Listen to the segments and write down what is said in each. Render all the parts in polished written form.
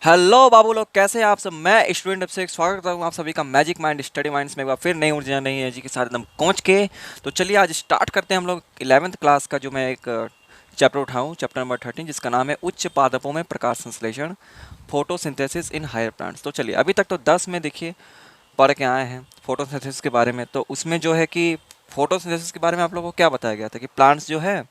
Hello बाबू लोग, कैसे हैं आप सब। मैं स्टूडेंट अभिषेक स्वागत करता हूँ आप सभी का मैजिक माइंड स्टडी माइंड्स में एक बार फिर नई ऊर्जा नई एनर्जी के साथ एकदम पहुँच के। तो चलिए आज स्टार्ट करते हैं हम लोग 11th क्लास का जो मैं एक चैप्टर उठाऊँ, चैप्टर नंबर 13, जिसका नाम है उच्च पादपों में प्रकाश संश्लेषण, फोटोसिंथेसिस इन हायर प्लांट्स। तो चलिए अभी तक तो 10 में देखिए पढ़ के आए हैं फोटोसिंथेसिस के बारे में। तो उसमें जो है कि फोटोसिंथेसिस के बारे में आप लोगों को क्या बताया गया था कि प्लांट्स जो है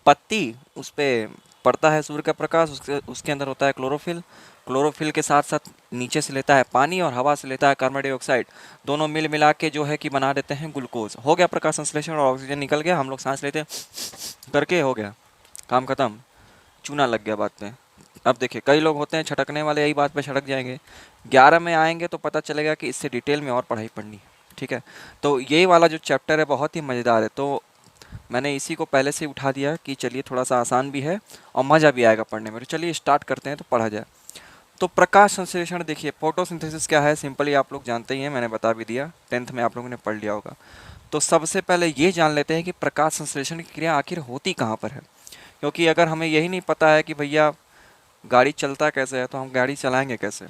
पत्ती उस पे पड़ता है सूर्य का प्रकाश, उसके उसके अंदर होता है क्लोरोफिल। क्लोरोफिल के साथ साथ नीचे से लेता है पानी और हवा से लेता है कार्बन डाइऑक्साइड। दोनों मिल मिला के जो है कि बना देते हैं ग्लूकोज। हो गया प्रकाश संश्लेषण और ऑक्सीजन निकल गया, हम लोग सांस लेते हैं करके हो गया, काम खत्म, चूना लग गया बात पे। अब देखिए कई लोग होते हैं छटकने वाले, यही बात पे छटक जाएंगे। 11 में आएंगे तो पता चलेगा कि इससे डिटेल में और पढ़ाई पढ़नी है। ठीक है, तो ये वाला जो चैप्टर है बहुत ही मज़ेदार है, तो मैंने इसी को पहले से उठा दिया कि चलिए थोड़ा सा आसान भी है और मज़ा भी आएगा पढ़ने में। तो चलिए स्टार्ट करते हैं, तो पढ़ा जाए। तो प्रकाश संश्लेषण देखिए, फोटोसिंथेसिस क्या है सिंपली आप लोग जानते ही हैं, मैंने बता भी दिया, 10th में आप लोगों ने पढ़ लिया होगा। तो सबसे पहले ये जान लेते हैं कि प्रकाश संश्लेषण की क्रिया आखिर होती कहाँ पर है। क्योंकि अगर हमें यही नहीं पता है कि भैया गाड़ी चलता कैसे है तो हम गाड़ी चलाएंगे कैसे,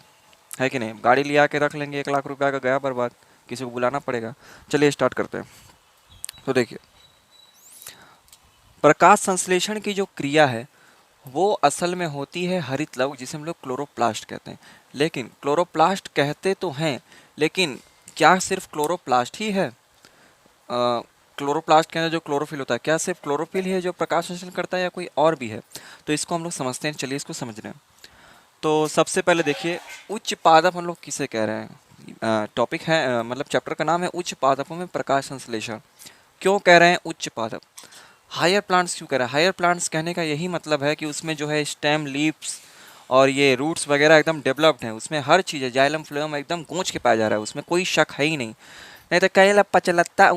है कि नहीं। गाड़ी लिया के रख लेंगे, 1 लाख रुपया का गया बर्बाद, किसी को बुलाना पड़ेगा। चलिए स्टार्ट करते हैं। तो देखिए प्रकाश संश्लेषण की जो क्रिया है वो असल में होती है हरित लवक, जिसे हम लोग क्लोरोप्लास्ट कहते हैं। लेकिन क्लोरोप्लास्ट कहते तो हैं, लेकिन क्या सिर्फ क्लोरोप्लास्ट ही है? क्लोरोप्लास्ट के अंदर जो क्लोरोफिल होता है, क्या सिर्फ क्लोरोफिल ही है जो प्रकाश संश्लेषण करता है या कोई और भी है? तो इसको हम लोग समझते हैं, चलिए इसको समझ रहे हैं। तो सबसे पहले देखिए उच्च पादप हम लोग किसे कह रहे हैं। टॉपिक है मतलब चैप्टर का नाम है उच्च पादपों में प्रकाश संश्लेषण। क्यों कह रहे हैं उच्च पादप? हायर प्लांट्स क्यों कह रहा है? हायर प्लांट्स कहने का यही मतलब है कि उसमें जो है स्टेम, लीव्स और ये रूट्स वगैरह एकदम डेवलप्ड हैं, उसमें हर चीज़ है, जाइलम फ्लोएम एकदम गूंज के पाया जा रहा है, उसमें कोई शक है ही नहीं। नहीं तो कई लप्पा चलता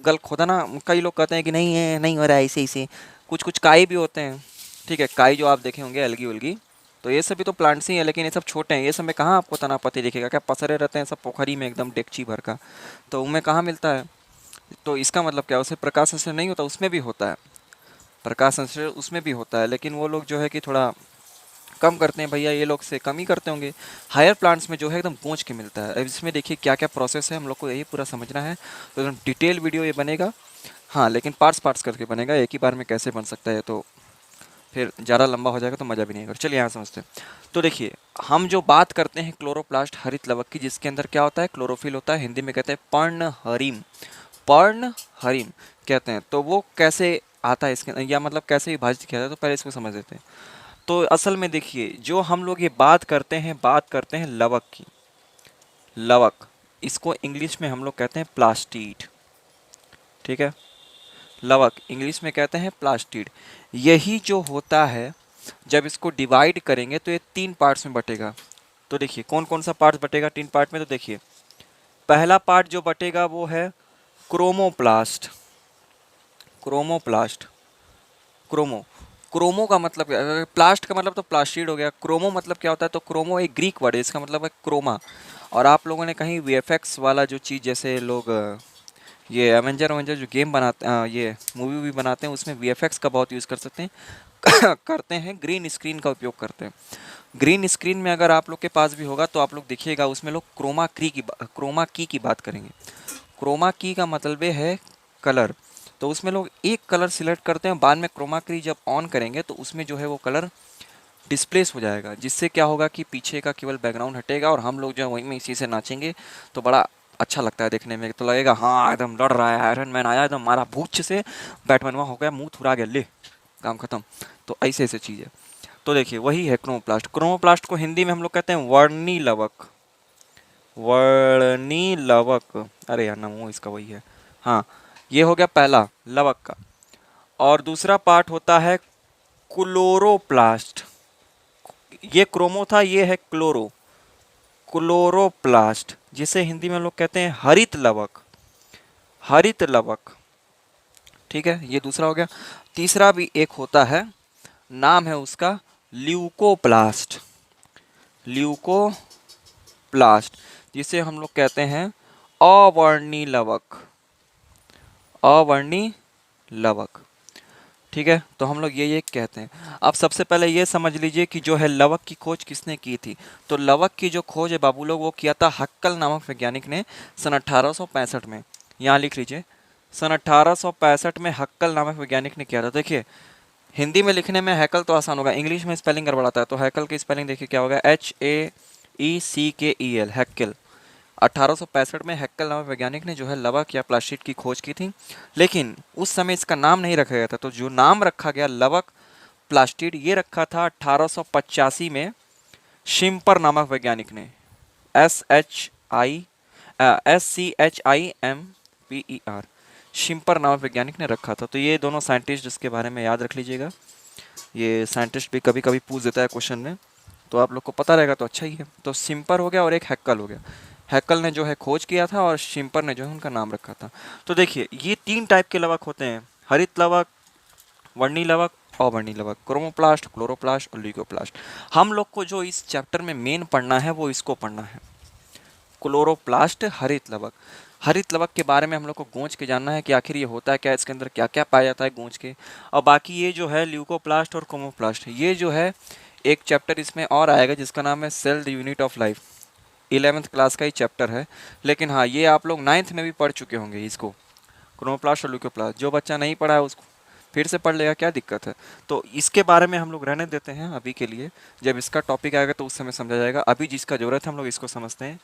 गल खोदा ना, कई लोग कहते हैं कि नहीं है, नहीं हो रहा है, ऐसे ऐसे। कुछ कुछ काई भी होते हैं, ठीक है, काई जो आप देखे होंगे अलगी उलगी, तो ये सब भी तो प्लांट्स ही है, लेकिन ये सब छोटे हैं। ये सब में कहाँ आपको तना पत्ती दिखेगा, क्या पसरे रहते हैं सब पोखरी में एकदम डेगची भर का, तो उनमें कहाँ मिलता है। तो इसका मतलब क्या, उसे प्रकाश संश्लेषण नहीं होता? उसमें भी होता है प्रकाश संश्लेषण, उसमें भी होता है, लेकिन वो लोग जो है कि थोड़ा कम करते हैं भैया, ये लोग से कम ही करते होंगे। हायर प्लांट्स में जो है एकदम गूंज के मिलता है। अब इसमें देखिए क्या क्या प्रोसेस है, हम लोग को यही पूरा समझना है, तो एकदम डिटेल वीडियो ये बनेगा। हाँ, लेकिन पार्ट्स पार्ट्स करके बनेगा, एक ही बार में कैसे बन सकता है, तो फिर ज़्यादा लंबा हो जाएगा तो मज़ा भी नहीं आएगा। चलिए यहाँ समझते हैं। तो देखिए हम जो बात करते हैं क्लोरोप्लास्ट हरित लवक की, जिसके अंदर क्या होता है, क्लोरोफिल होता है, हिंदी में कहते हैं पर्णहरिम। पर्णहरिम कहते हैं। तो वो कैसे आता है इसके अंदर, या मतलब कैसे विभाजित किया जाता है, तो पहले इसको समझ लेते हैं। तो असल में देखिए जो हम लोग ये बात करते हैं लवक की। लवक, इसको इंग्लिश में हम लोग कहते हैं प्लास्टिड। ठीक है, लवक इंग्लिश में कहते हैं प्लास्टिड। यही जो होता है, जब इसको डिवाइड करेंगे तो ये 3 पार्ट्स में बटेगा। तो देखिए कौन कौन सा पार्ट बटेगा 3 पार्ट में। तो देखिए पहला पार्ट जो बटेगा वो है क्रोमोप्लास्ट। क्रोमोप्लास्ट, क्रोमो, क्रोमो का मतलब क्या है? प्लास्ट का मतलब तो प्लास्टिड हो गया। क्रोमो मतलब क्या होता है? तो क्रोमो एक ग्रीक वर्ड है, इसका मतलब है क्रोमा। और आप लोगों ने कहीं वीएफएक्स वाला जो चीज़, जैसे लोग ये एवेंजर एवेंजर जो गेम बनाते ये मूवी भी बनाते हैं, उसमें वीएफएक्स का बहुत यूज़ कर सकते हैं करते हैं, ग्रीन स्क्रीन का उपयोग करते हैं। ग्रीन स्क्रीन में अगर आप लोग के पास भी होगा तो आप लोग देखिएगा, उसमें लोग क्रोमा की बात करेंगे। क्रोमा की का मतलब है कलर। तो उसमें लोग एक कलर सिलेक्ट करते हैं, बाद में क्रोमा की जब ऑन करेंगे तो उसमें जो है वो कलर डिस्प्लेस हो जाएगा, जिससे क्या होगा कि पीछे का केवल बैकग्राउंड हटेगा और हम लोग जो है वहीं में इसी से नाचेंगे। तो बड़ा अच्छा लगता है देखने में, तो लगेगा हाँ एकदम लड़ रहा है, आयरन मैन आया एकदम मारा भूच से, बैटमैन हो गया, मुंह थुरा गया, ले काम खत्म। तो ऐसे ऐसे चीज़ है। तो देखिए वही है क्रोमोप्लास्ट। क्रोमोप्लास्ट को हिंदी में हम लोग कहते हैं वर्णी लवक। वर्णी लवक, अरे यार नाम वो इसका वही है। हाँ, ये हो गया पहला लवक का। और दूसरा पार्ट होता है क्लोरोप्लास्ट। ये क्रोमो था, ये है क्लोरो, क्लोरोप्लास्ट, जिसे हिंदी में लोग कहते हैं हरित लवक। हरित लवक, ठीक है, ये दूसरा हो गया। तीसरा भी एक होता है, नाम है उसका ल्यूकोप्लास्ट। ल्यूकोप्लास्ट, जिसे हम लोग कहते हैं अवर्णी लवक। अवर्णी लवक। ठीक है, तो हम लोग ये कहते हैं। अब सबसे पहले ये समझ लीजिए कि जो है लवक की खोज किसने की थी। तो लवक की जो खोज है बाबू लोग वो किया था हक्कल नामक वैज्ञानिक ने सन 1865 में। यहाँ लिख लीजिए, सन 1865 में हक्कल नामक वैज्ञानिक ने किया था। देखिए हिंदी में लिखने में हैकल तो आसान होगा, इंग्लिश में स्पेलिंग गड़बड़ाता है, तो हैकल की स्पेलिंग देखिए क्या होगा, HAECKEL, हैक्केल। 1865 में हैक्केल नामक वैज्ञानिक ने जो है लवक या प्लास्टिड की खोज की थी। लेकिन उस समय इसका नाम नहीं रखा गया था, तो जो नाम रखा गया लवक प्लास्टिड ये रखा था 1885 में शिम्पर नामक वैज्ञानिक ने। SCHIMPER, शिम्पर नामक वैज्ञानिक ने रखा था। तो ये दोनों साइंटिस्ट जिसके बारे में याद रख लीजिएगा, ये साइंटिस्ट भी कभी कभी पूछ देता है क्वेश्चन में, तो आप लोग को पता रहेगा तो अच्छा ही है। तो सिम्पर हो गया और एक हैक्कल हो गया। हैक्कल ने जो है खोज किया था और शिम्पर ने जो है उनका नाम रखा था। तो देखिए ये 3 टाइप के लवक होते हैं, हरित लवक, वर्णी लवक, अवर्णी लवक, क्रोमोप्लास्ट, क्लोरोप्लास्ट और ल्यूकोप्लास्ट। हम लोग को जो इस चैप्टर में मेन पढ़ना है वो इसको पढ़ना है, क्लोरोप्लास्ट, हरित लवक। हरित लवक के बारे में हम लोग को गूंज के जानना है कि आखिर ये होता है क्या, इसके अंदर क्या क्या पाया जाता है गूंज के। और बाकी ये जो है ल्यूकोप्लास्ट और क्रोमोप्लास्ट, ये जो है एक चैप्टर इसमें और आएगा जिसका नाम है cell the unit of life. 11th class का ही चैप्टर है, लेकिन हाँ ये आप लोग 9th में भी पढ़ चुके होंगे इसको, क्रोमोप्लास्ट और ल्यूकोप्लास्ट। जो बच्चा नहीं पढ़ा है उसको फिर से पढ़ लेगा, क्या दिक्कत है। तो इसके बारे में हम लोग रहने देते हैं अभी के लिए, जब इसका टॉपिक आएगा तो उस समय समझा जाएगा। अभी जिसका जरूरत है हम लोग इसको समझते हैं,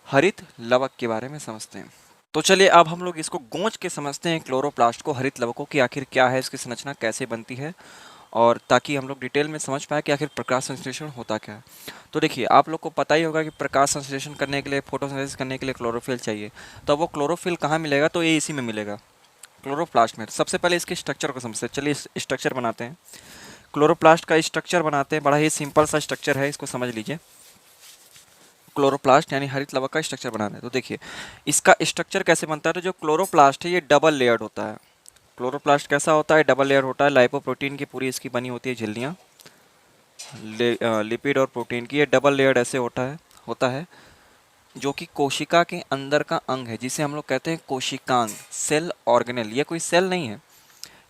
हरित लवक के बारे में समझते हैं। तो चलिए अब हम लोग इसको गूंज के समझते हैं क्लोरोप्लास्ट को, हरित लवकों की आखिर क्या है, इसकी संरचना कैसे बनती है, और ताकि हम लोग डिटेल में समझ पाए कि आखिर प्रकाश संश्लेषण होता क्या है। तो देखिए आप लोग को पता ही होगा कि प्रकाश संश्लेषण करने के लिए, फोटोसिंथेसिस करने के लिए क्लोरोफिल चाहिए। तो वो क्लोरोफिल कहाँ मिलेगा, तो ये इसी में मिलेगा, क्लोरोप्लास्ट में। सबसे पहले इसके स्ट्रक्चर को समझते हैं, चलिए स्ट्रक्चर बनाते हैं। क्लोरोप्लास्ट का स्ट्रक्चर बनाते हैं, बड़ा ही सिंपल सा स्ट्रक्चर है, इसको समझ लीजिए। क्लोरोप्लास्ट यानी हरित लवक का स्ट्रक्चर बनाना है। तो देखिए इसका स्ट्रक्चर कैसे बनता है, तो जो क्लोरोप्लास्ट है ये डबल लेयर्ड होता है। क्लोरोप्लास्ट कैसा होता है, डबल लेयर होता है। लाइपोप्रोटीन की पूरी इसकी बनी होती है झिल्लियाँ, लिपिड और प्रोटीन की, ये डबल लेयर्ड ऐसे होता है जो कि कोशिका के अंदर का अंग है, जिसे हम लोग कहते हैं कोशिकांग, सेल ऑर्गेनेल। ये कोई सेल नहीं है,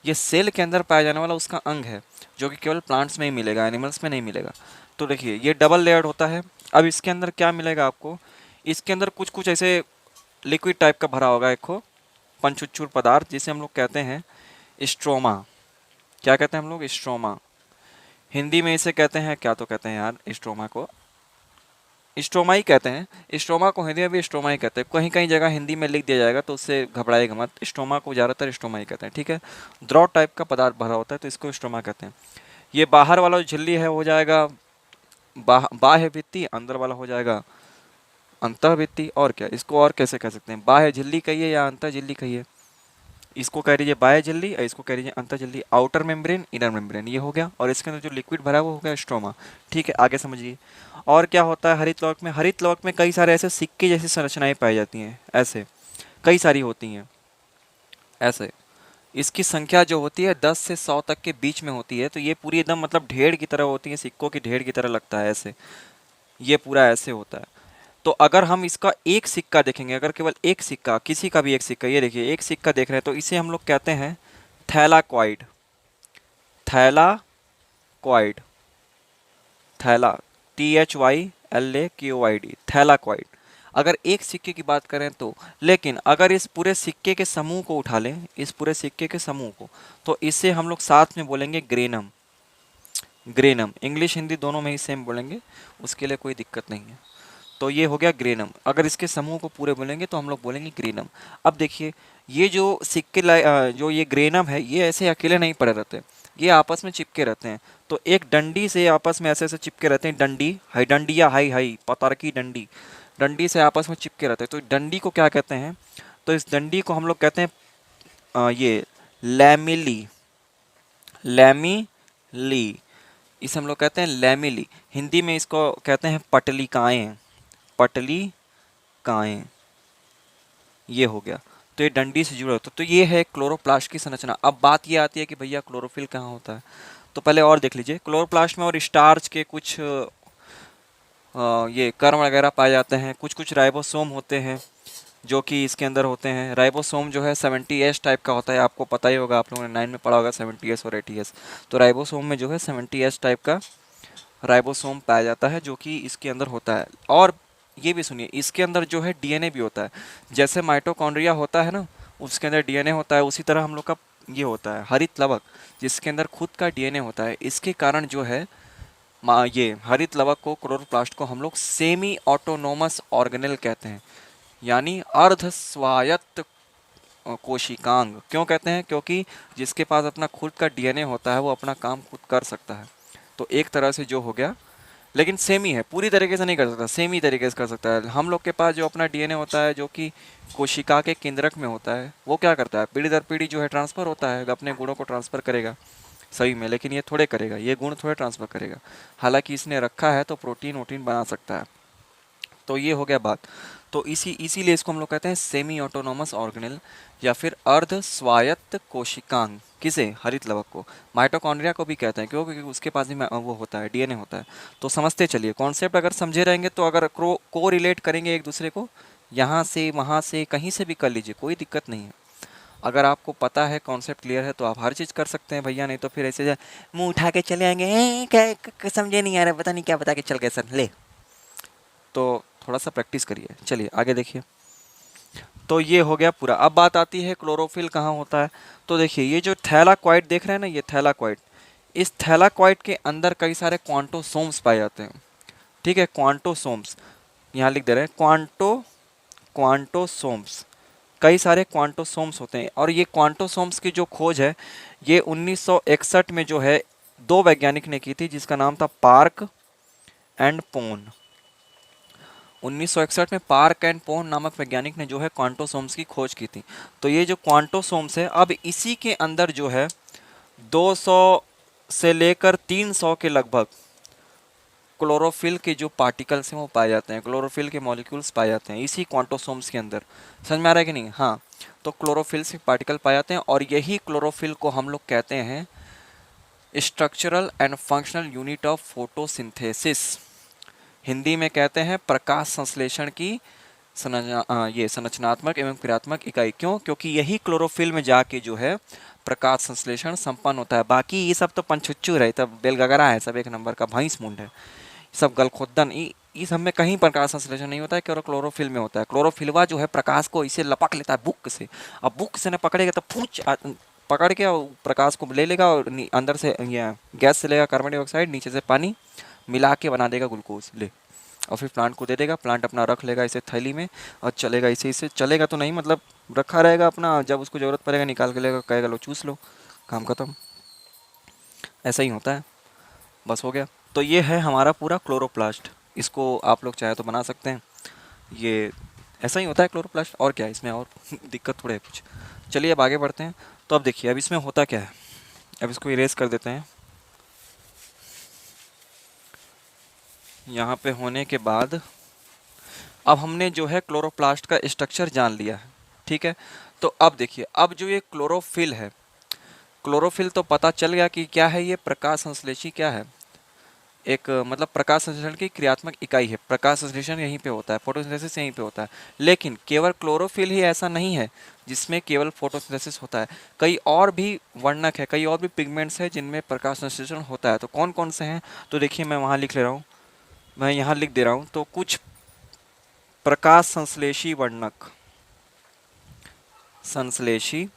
ये सेल के अंदर पाया जाने वाला उसका अंग है, जो कि केवल प्लांट्स में ही मिलेगा, एनिमल्स में नहीं मिलेगा। तो देखिए ये डबल लेयर्ड होता है। अब इसके अंदर क्या मिलेगा आपको, इसके अंदर कुछ कुछ ऐसे लिक्विड टाइप का भरा होगा, एक पंचुच्चुर पदार्थ, जिसे हम लोग कहते हैं स्ट्रोमा। क्या कहते हैं हम लोग, स्ट्रोमा। हिंदी में इसे कहते हैं क्या, तो कहते हैं यार स्ट्रोमा को स्ट्रोमा ही कहते हैं। स्ट्रोमा को हिंदी में भी स्ट्रोमा ही कहते हैं, कहीं कहीं जगह हिंदी में लिख दिया जाएगा तो उससे घबराएगा मत, स्ट्रोमा को ज़्यादातर स्ट्रोमा ही कहते हैं। ठीक है, द्रव टाइप का पदार्थ भरा होता है तो इसको स्ट्रोमा कहते हैं। ये बाहर वाला जो झिल्ली है हो जाएगा बाह्य भित्ति, अंदर वाला हो जाएगा अंतः भित्ति। और क्या, इसको और कैसे कह सकते हैं, बाह्य झिल्ली कहिए या अंतः झिल्ली कहिए। इसको कह दीजिए बाह्य झिल्ली और इसको कह दीजिए अंतः झिल्ली। आउटर मेम्ब्रेन, इनर मेम्ब्रेन, ये हो गया। और इसके अंदर जो लिक्विड भरा है वो हो गया स्ट्रोमा। ठीक है, आगे समझिए और क्या होता है हरित लवक में। हरित लवक में कई सारे ऐसे सिक्के जैसी संरचनाएं पाई जाती हैं, ऐसे कई सारी होती हैं ऐसे। इसकी संख्या जो होती है 10 से 100 तक के बीच में होती है। तो ये पूरी एकदम मतलब ढेर की तरह होती है, सिक्कों की ढेर की तरह लगता है ऐसे, ये पूरा ऐसे होता है। तो अगर हम इसका एक सिक्का देखेंगे, अगर केवल एक सिक्का, किसी का भी एक सिक्का, ये देखिए एक सिक्का देख रहे हैं, तो इसे हम लोग कहते हैं थैलाक्वाइड। थैलाक्वाइड, थैला, THYLAQOID, थैलाक्वाइड। अगर एक सिक्के की बात करें तो, लेकिन अगर इस पूरे सिक्के के समूह को उठा लें, इस पूरे सिक्के के समूह को, तो इसे हम लोग साथ में बोलेंगे ग्रेनम। ग्रेनम, इंग्लिश हिंदी दोनों में ही सेम बोलेंगे, उसके लिए कोई दिक्कत नहीं है। तो ये हो गया ग्रेनम। अगर इसके समूह को पूरे बोलेंगे तो हम लोग बोलेंगे ग्रेनम। अब देखिए ये जो जो ये ग्रेनम है, ये ऐसे अकेले नहीं पड़े रहते, ये आपस में चिपके रहते हैं। तो एक डंडी से आपस में ऐसे ऐसे चिपके रहते हैं, डंडी हाई, डंडी या हाई हाई पतारकी डंडी, डंडी से आपस में चिपके रहते हैं। तो डंडी को क्या कहते हैं, तो इस डंडी को हम लोग कहते हैं ये लैमिली, लैमिली, इसे हम लोग कहते हैं लैमिली। हिंदी में इसको कहते हैं पटलिकाएं, पटलिकाएं, ये हो गया। तो ये डंडी से जुड़ा होता है। तो ये है क्लोरोप्लास्ट की संरचना। अब बात ये आती है कि भैया क्लोरोफिल कहाँ होता है, तो पहले और देख लीजिए। क्लोरोप्लास्ट में और स्टार्च के कुछ ये कण वगैरह पाए जाते हैं, कुछ कुछ राइबोसोम होते हैं जो कि इसके अंदर होते हैं। राइबोसोम जो है 70S टाइप का होता है, आपको पता ही होगा, आप लोगों ने 9 में पढ़ा होगा 70S और 80S। तो राइबोसोम में जो है 70S टाइप का राइबोसोम पाया जाता है, जो कि इसके अंदर होता है। और ये भी सुनिए, इसके अंदर जो है डीएनए भी होता है। जैसे माइटोकॉन्ड्रिया होता है ना, उसके अंदर डीएनए होता है, उसी तरह हम लोग का ये होता है हरित लवक, जिसके अंदर खुद का डीएनए होता है। इसके कारण जो है ये हरित लवक को, क्लोरोप्लास्ट को हम लोग सेमी ऑटोनोमस ऑर्गेनेल कहते हैं, यानी अर्ध स्वायत्त कोशिकांग। क्यों कहते हैं? क्योंकि जिसके पास अपना खुद का डीएनए होता है वो अपना काम खुद कर सकता है। तो एक तरह से जो हो गया, लेकिन सेमी है, पूरी तरीके से नहीं कर सकता, सेमी तरीके से कर सकता है। हम लोग के पास जो अपना डीएनए होता है, जो कि कोशिका के केंद्रक में होता है, वो क्या करता है, पीढ़ी दर पीढ़ी जो है ट्रांसफर होता है, अपने गुणों को ट्रांसफर करेगा सही में। लेकिन ये थोड़े करेगा, ये गुण थोड़े ट्रांसफर करेगा। हालांकि इसने रखा है तो प्रोटीन वोटीन बना सकता है। तो ये हो गया बात। तो इसीलिए इसको हम लोग कहते हैं सेमी ऑटोनोमस ऑर्गेनेल, या फिर अर्ध स्वायत्त कोशिकांग। किसे? हरित लवक को। माइटोकॉन्ड्रिया को भी कहते हैं, क्यों? क्योंकि उसके पास भी वो होता है, डीएनए होता है। तो समझते चलिए, कॉन्सेप्ट अगर समझे रहेंगे तो अगर को रिलेट करेंगे एक दूसरे को, यहाँ से वहाँ से कहीं से भी कर लीजिए, कोई दिक्कत नहीं है। अगर आपको पता है, कॉन्सेप्ट क्लियर है, तो आप हर चीज़ कर सकते हैं भैया। नहीं तो फिर ऐसे मुंह उठा के चले आएंगे, समझे नहीं आ रहा, पता नहीं क्या बता के चल गए सर ले। तो थोड़ा सा प्रैक्टिस करिए। चलिए आगे देखिए। तो ये हो गया पूरा। अब बात आती है क्लोरोफिल कहाँ होता है। तो देखिए, ये जो थैलाक्वाइड देख रहे हैं ना, ये थैलाक्वाइड, इस थैलाक्वाइड के अंदर कई सारे क्वांटोसोम्स पाए जाते हैं। ठीक है, क्वांटोसोम्स यहाँ लिख दे रहे हैं, क्वांटोसोम्स, कई सारे क्वांटोसोम्स होते हैं। और ये क्वांटोसोम्स की जो खोज है, ये 1961 में जो है 2 वैज्ञानिक ने की थी, जिसका नाम था पार्क एंड पोन। 1961 में पार्क एंड पोन नामक वैज्ञानिक ने जो है क्वांटोसोम्स की खोज की थी। तो ये जो क्वांटोसोम्स है, अब इसी के अंदर जो है 200 से लेकर 300 के लगभग क्लोरोफिल के जो पार्टिकल्स हैं वो पाए जाते हैं, क्लोरोफिल के मॉलिक्यूल्स पाए जाते हैं इसी क्वांटोसोम्स के अंदर। समझ में आ रहा है कि नहीं? हाँ। तो क्लोरोफिल से पार्टिकल पाए जाते हैं, और यही क्लोरोफिल को हम लोग कहते हैं structural and functional unit of photosynthesis. Hindi में कहते हैं प्रकाश संश्लेषण की ये संरचनात्मक एवं क्रियात्मक इकाई। क्यों? क्योंकि यही क्लोरोफिल में जाके जो है प्रकाश संश्लेषण संपन्न होता है। बाकी ये सब तो पंचुच्चू है, तब बेलगगरा है, सब एक नंबर का भैंस मुंड है, सब गलखोदन, ये सब में कहीं प्रकाश संश्लेषण नहीं होता है, केवल क्लोरोफिल में होता है। क्लोरोफिलवा जो है प्रकाश को इसे लपक लेता है बुक से। अब बुक से न पकड़ेगा तो फूच पकड़ के प्रकाश को ले लेगा, और अंदर से ये गैस से लेगा कार्बन डाइऑक्साइड, नीचे से पानी मिला के बना देगा ग्लूकोज ले, और फिर प्लांट को दे देगा। प्लांट अपना रख लेगा इसे थैली में, और चलेगा इसे चलेगा तो नहीं, मतलब रखा रहेगा अपना, जब उसको ज़रूरत पड़ेगा निकाल के लेगा, कहेगा लो चूस लो, काम खत्म। ऐसा ही होता है, बस हो गया। तो ये है हमारा पूरा क्लोरोप्लास्ट। इसको आप लोग चाहे तो बना सकते हैं, ये ऐसा ही होता है क्लोरोप्लास्ट, और क्या है इसमें, और दिक्कत थोड़े है कुछ। चलिए अब आगे बढ़ते हैं। तो अब देखिए, अब इसमें होता क्या है, अब इसको इरेज कर देते हैं। यहाँ पे होने के बाद अब हमने जो है क्लोरोप्लास्ट का स्ट्रक्चर जान लिया है, ठीक है। तो अब देखिए, अब जो ये क्लोरोफिल है, क्लोरोफिल तो पता चल गया कि क्या है, ये प्रकाश संश्लेषी क्या है, एक मतलब प्रकाश संश्लेषण की क्रियात्मक इकाई है। प्रकाश संश्लेषण यहीं पे होता है, फोटोसिंथेसिस यहीं पे होता है। लेकिन केवल क्लोरोफिल ही ऐसा नहीं है जिसमें केवल फोटोसिंथेसिस होता है, कई और भी वर्णक है, कई और भी पिगमेंट्स है जिनमें प्रकाश संश्लेषण होता है। तो कौन कौन से हैं? तो देखिए, मैं वहाँ लिख ले रहा हूँ, मैं यहाँ लिख दे रहा हूँ। तो कुछ प्रकाश संश्लेषी वर्णक, संश्लेषी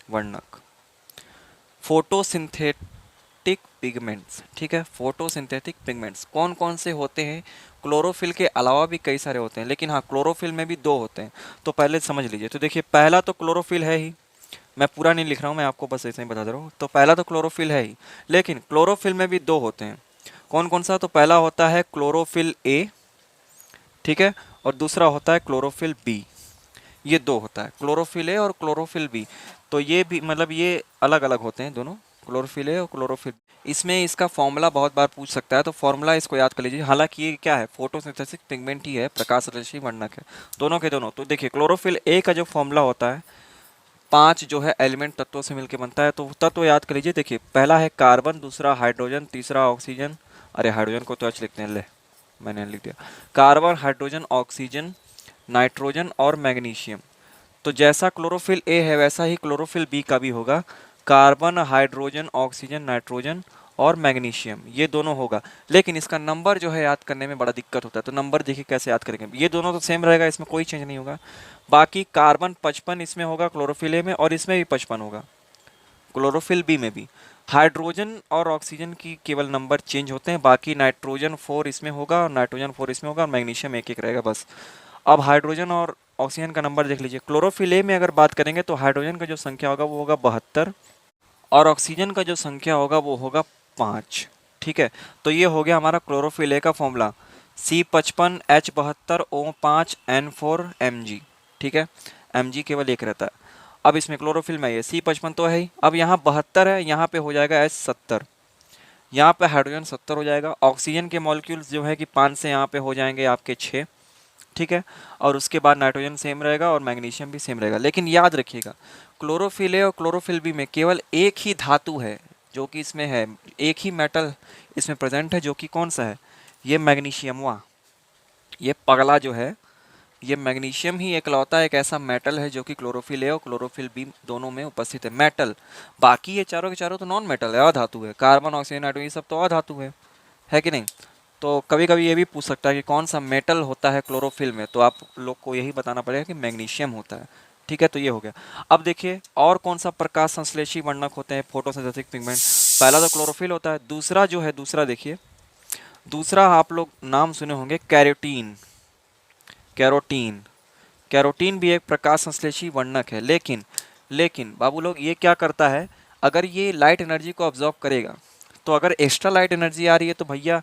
वर्णक, फोटोसिंथेटिक पिगमेंट्स, ठीक है, फोटोसिंथेटिक पिगमेंट्स कौन कौन से होते हैं? क्लोरोफिल के अलावा भी कई सारे होते हैं, लेकिन हाँ, क्लोरोफिल में भी 2 होते हैं। तो पहले समझ लीजिए। तो देखिए, पहला तो क्लोरोफिल है ही, मैं पूरा नहीं लिख रहा हूँ, मैं आपको बस ऐसे ही बता दे रहा हूँ। तो पहला तो क्लोरोफिल है ही, लेकिन क्लोरोफिल में भी 2 होते हैं। कौन कौन सा? तो पहला होता है क्लोरोफिल ए, ठीक है, और दूसरा होता है क्लोरोफिल बी। ये 2 होता है, क्लोरोफिल ए और क्लोरोफिल बी। तो ये भी मतलब ये अलग अलग होते हैं दोनों, क्लोरोफिल ए और क्लोरोफिल। इसमें इसका फॉर्मूला बहुत बार पूछ सकता है, तो फॉर्मूला इसको याद कर लीजिए। हालांकि ये क्या है, फोटोसिंथेटिक पिगमेंट ही है, प्रकाश संश्लेषी वर्णक है, दोनों के दोनों। तो देखिए, क्लोरोफिल ए का जो फॉर्मूला होता है, 5 जो है एलिमेंट तत्वों से मिलकर बनता है। तो तत्व याद कर लीजिए। देखिए, पहला है कार्बन, दूसरा हाइड्रोजन, तीसरा ऑक्सीजन, अरे हाइड्रोजन को तो एच लिखते हैं, ले मैंने लिख दिया, कार्बन, हाइड्रोजन, ऑक्सीजन, नाइट्रोजन और मैग्नीशियम। तो जैसा क्लोरोफिल ए है वैसा ही क्लोरोफिल बी का भी होगा, कार्बन, हाइड्रोजन, ऑक्सीजन, नाइट्रोजन और मैग्नीशियम, ये दोनों होगा। लेकिन इसका नंबर जो है याद करने में बड़ा दिक्कत होता है, तो नंबर देखिए कैसे याद करेंगे। ये दोनों तो सेम रहेगा, इसमें कोई चेंज नहीं होगा। बाकी कार्बन 55 इसमें होगा क्लोरोफिल ए में, और इसमें भी 55 होगा क्लोरोफिल बी में भी। हाइड्रोजन और ऑक्सीजन की केवल नंबर चेंज होते हैं, बाकी नाइट्रोजन 4 इसमें होगा और नाइट्रोजन 4 इसमें होगा और मैग्नीशियम एक एक रहेगा बस। अब हाइड्रोजन और ऑक्सीजन का नंबर देख लीजिए। क्लोरोफिल ए में अगर बात करेंगे तो हाइड्रोजन का जो संख्या होगा वो होगा 72 और ऑक्सीजन का जो संख्या होगा वो होगा 5। ठीक है, तो ये हो गया हमारा क्लोरोफिल ए का फॉर्मूला, C55H72O5N4Mg। ठीक है, Mg केवल एक रहता है। अब इसमें क्लोरोफिल में ये C55 तो है ही, अब यहाँ 72 है, यहाँ पे हो जाएगा H70, यहाँ पे हाइड्रोजन 70 हो जाएगा। ऑक्सीजन के मॉलिक्यूल्स जो है कि 5 से यहाँ पे हो जाएंगे आपके 6। ठीक है, और उसके बाद नाइट्रोजन सेम रहेगा और मैग्नीशियम भी सेम रहेगा। लेकिन याद रखिएगा, क्लोरोफिल ए और क्लोरोफिल बी में केवल एक ही धातु है जो कि इसमें है, एक ही मेटल इसमें प्रेजेंट है, जो कि कौन सा है, ये मैग्नीशियम हुआ। ये पगला जो है, ये मैग्नीशियम ही एकलौता एक ऐसा मेटल है जो कि क्लोरोफिल ए और क्लोरोफिल बी दोनों में उपस्थित है, मेटल। बाकी ये चारों के चारों तो नॉन मेटल है, अधातु है। कार्बन, ऑक्सीजन, नाइट्रोजन ये सब तो अधातु है कि नहीं। तो कभी कभी ये भी पूछ सकता है कि कौन सा मेटल होता है क्लोरोफिल में, तो आप लोग को यही बताना पड़ेगा कि मैग्नीशियम होता है। ठीक है, तो ये हो गया। अब देखिए और कौन सा प्रकाश संश्लेषी वर्णक होते हैं फोटोसिंथेटिक पिगमेंट। पहला तो क्लोरोफिल होता है, दूसरा जो है, दूसरा देखिए, दूसरा आप लोग नाम सुने होंगे कैरोटीन। कैरोटीन, कैरोटीन भी एक प्रकाश संश्लेषी वर्णक है। लेकिन बाबू लोग ये क्या करता है, अगर ये लाइट एनर्जी को ऑब्जॉर्व करेगा, तो अगर एक्स्ट्रा लाइट एनर्जी आ रही है तो भैया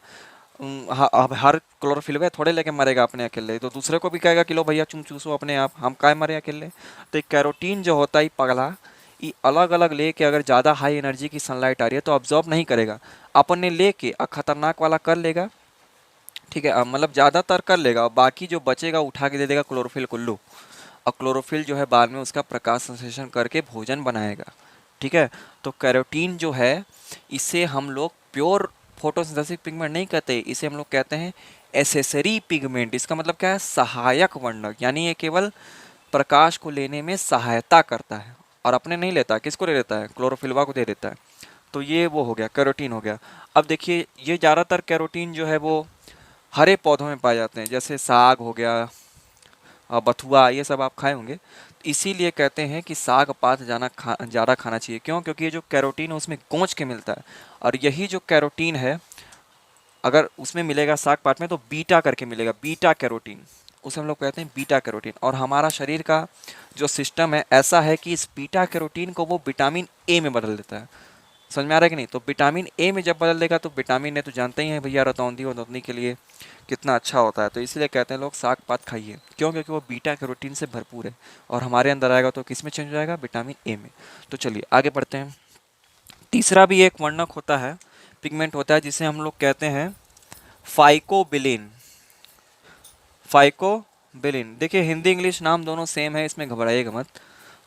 अब हर क्लोरोफिल वे थोड़े लेके मरेगा अपने अकेले, तो दूसरे को भी कहेगा कि लो भैया तुम चूसो अपने आप, हम काय मरे अकेले। तो एक कैरोटीन जो होता है पगला, ये अलग अलग लेके अगर ज़्यादा हाई एनर्जी की सनलाइट आ रही है तो ऑब्जॉर्व नहीं करेगा, अपने लेके खतरनाक वाला कर लेगा। ठीक है, मतलब ज़्यादातर कर लेगा और बाकी जो बचेगा उठा के दे देगा क्लोरोफिल कुल्लू, और क्लोरोफिल जो है बाद में उसका प्रकाश संश्लेषण करके भोजन बनाएगा। ठीक है, तो कैरोटीन जो है इसे हम लोग प्योर फोटोसिंथेसिस पिगमेंट नहीं कहते, इसे हम लोग कहते हैं एसेसरी पिगमेंट। इसका मतलब क्या है, सहायक वर्णक, यानी ये केवल प्रकाश को लेने में सहायता करता है और अपने नहीं लेता। किसको ले लेता है, क्लोरोफिलवा को दे देता है। तो ये वो हो गया, कैरोटीन हो गया। अब देखिए ये ज़्यादातर कैरोटीन जो है वो हरे पौधों में पाए जाते हैं, जैसे साग हो गया, बथुआ, ये सब आप खाए होंगे। इसीलिए कहते हैं कि साग पात ज़्यादा खाना चाहिए। क्यों, क्योंकि ये जो कैरोटीन है उसमें गोंच के मिलता है, और यही जो कैरोटीन है अगर उसमें मिलेगा साग पात में तो बीटा करके मिलेगा, बीटा कैरोटीन, उसे हम लोग कहते हैं बीटा कैरोटीन। और हमारा शरीर का जो सिस्टम है ऐसा है कि इस बीटा कैरोटीन को वो विटामिन ए में बदल देता है। समझ में आ रहा है कि नहीं। तो विटामिन ए में जब बदल देगा तो विटामिन ए तो जानते ही हैं भैया, रतौंधी और रतौंधी के लिए कितना अच्छा होता है। तो इसलिए कहते हैं लोग साग पात खाइए, क्यों, क्योंकि वो बीटा कैरोटीन से भरपूर है और हमारे अंदर आएगा तो किस में चेंज हो जाएगा, विटामिन ए में। तो चलिए आगे बढ़ते हैं। तीसरा भी एक वर्णक होता है, पिगमेंट होता है, जिसे हम लोग कहते हैं फाइकोबिलिन। फाइकोबिलिन, देखिए हिंदी इंग्लिश नाम दोनों सेम है, इसमें घबराइएगा मत।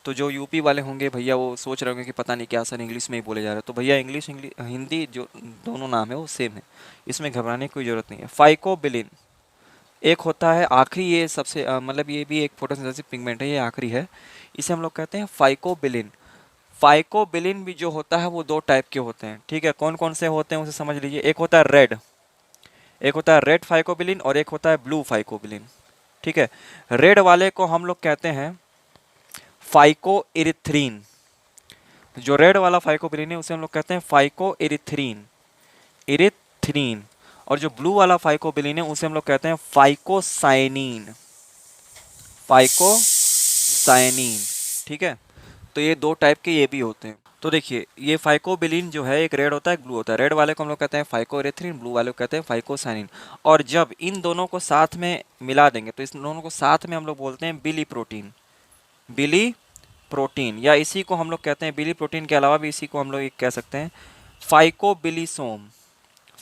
तो जो यूपी वाले होंगे भैया वो सोच रहे होंगे कि पता नहीं क्या सर इंग्लिश में ही बोले जा रहे हैं, तो भैया इंग्लिश हिंदी जो दोनों नाम है वो सेम है, इसमें घबराने की कोई ज़रूरत नहीं है। फाइकोबिलिन एक होता है आखिरी, ये सबसे मतलब ये भी एक फोटोसिंथेसिस पिगमेंट है, ये आखिरी है, इसे हम लोग कहते हैं फाइकोबिलिन। फाइकोबिलिन भी जो होता है वो दो टाइप के होते हैं। ठीक है, कौन कौन से होते हैं उसे समझ लीजिए। एक होता है रेड, एक होता है रेड फाइकोबिलिन और एक होता है ब्लू फाइकोबिलिन। ठीक है, रेड वाले को हम लोग कहते हैं फाइको इरिथ्रीन। जो रेड वाला फाइकोबिलिन है उसे हम लोग कहते हैं फाइको इरिथ्रीन, इरिथ्रीन। और जो ब्लू वाला फाइकोबिलिन है उसे हम लोग कहते हैं फाइकोसाइनिन, फाइकोसाइनिन। ठीक है, तो ये दो टाइप के ये भी होते हैं। तो देखिए ये फाइकोबिलिन जो है एक रेड होता है एक ब्लू होता है। रेड वाले को हम लोग कहते हैं फाइकोरेथ्रिन, ब्लू वाले को कहते हैं फाइकोसाइनिन। और जब इन दोनों को साथ में मिला देंगे तो इस दोनों को साथ में हम लोग बोलते हैं बिली प्रोटीन, बिली प्रोटीन, या इसी को हम लोग कहते हैं बिली प्रोटीन के अलावा भी इसी को हम लोग एक कह सकते हैं फाइकोबिलिसोम,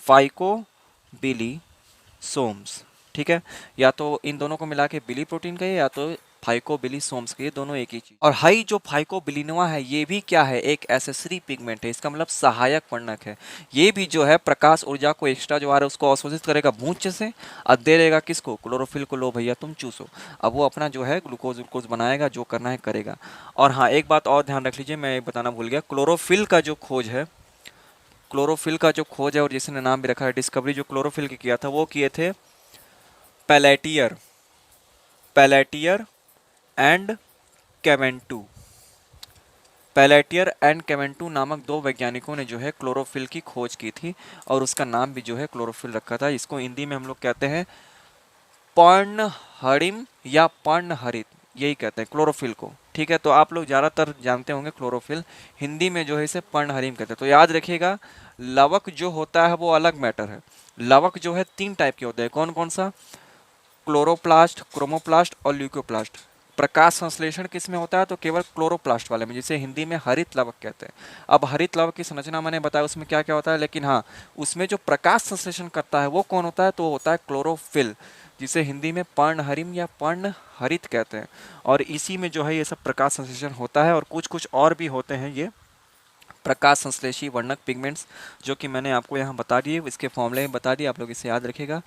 फाइकोबिलिसोम्स। ठीक है, या तो इन दोनों को मिला के बिली प्रोटीन कहिए या तो फाइकोबिलिसोम्स के, ये दोनों एक ही चीज। और हाई जो फाइकोबिलिनोआ है ये भी क्या है, एक एसेसरी पिगमेंट है, इसका मतलब सहायक वर्णक है। ये भी जो है प्रकाश ऊर्जा को एक्स्ट्रा जो आ रहा है उसको अवशोषित करेगा बूंद से और दे देगा किसको, क्लोरोफिल को, लो भैया तुम चूसो। अब वो अपना जो है ग्लूकोज ग्लूकोज बनाएगा, जो करना है करेगा। और हाँ एक बात और ध्यान रख लीजिए, मैं बताना भूल गया, क्लोरोफिल का जो खोज है, क्लोरोफिल का जो खोज है और जिसने नाम भी रखा है डिस्कवरी जो क्लोरोफिल की किया था, वो किए थे पैलेटियर, पैलेटियर एंड केवेंटू। पैलेटियर एंड केवेंटू नामक दो वैज्ञानिकों ने जो है क्लोरोफिल की खोज की थी और उसका नाम भी जो है क्लोरोफिल रखा था। इसको हिंदी में हम लोग कहते हैं पर्णहरिम या पर्णहरित, यही कहते हैं क्लोरोफिल को। ठीक है, तो आप लोग ज़्यादातर जानते होंगे क्लोरोफिल, हिंदी में जो है इसे पर्णहरिम कहते हैं। तो याद रखिएगा, लवक जो होता है वो अलग मैटर है। लवक जो है 3 टाइप के होते हैं, कौन कौन सा, क्लोरोप्लास्ट, क्रोमोप्लास्ट और ल्यूकोप्लास्ट। प्रकाश संश्लेषण किस में होता है, तो केवल क्लोरोप्लास्ट वाले में, जिसे हिंदी में हरित लवक कहते हैं। अब हरित लवक की संरचना मैंने बताया उसमें क्या क्या होता है, लेकिन हाँ उसमें जो प्रकाश संश्लेषण करता है वो कौन होता है, तो वो होता है क्लोरोफिल, जिसे हिंदी में पर्णहरिम या पर्णहरित कहते हैं। और इसी में जो है ये सब प्रकाश संश्लेषण होता है। और कुछ कुछ और भी होते हैं ये प्रकाश संश्लेषी वर्णक पिगमेंट्स, जो कि मैंने आपको यहाँ बता दिए, इसके फॉर्मूले में बता दिए, आप लोग इसे याद रखिएगा।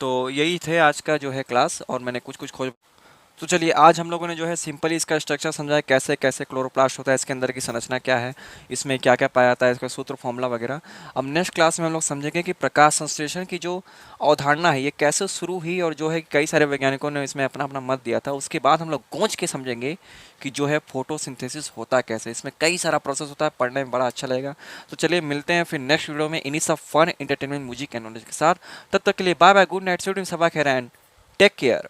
तो यही थे आज का जो है क्लास, और मैंने कुछ कुछ खोज। तो चलिए आज हम लोगों ने जो है सिंपली इसका स्ट्रक्चर समझा, कैसे कैसे क्लोरोप्लास्ट होता है, इसके अंदर की संरचना क्या है, इसमें क्या क्या पाया जाता है, इसका सूत्र फॉर्मूला वगैरह। अब नेक्स्ट क्लास में हम लोग समझेंगे कि प्रकाश संश्लेषण की जो अवधारणा है ये कैसे शुरू हुई, और जो है कई सारे वैज्ञानिकों ने इसमें अपना अपना मत दिया था। उसके बाद हम लोग गूंज के समझेंगे कि जो है फोटोसिंथेसिस होता कैसे, इसमें कई सारा प्रोसेस होता है, पढ़ने में बड़ा अच्छा लगेगा। तो चलिए मिलते हैं फिर नेक्स्ट वीडियो में इन्हीं सब fun entertainment music and knowledge के साथ। तब तक के लिए बाय बाय, गुड नाइट, सबा खैर एंड टेक केयर।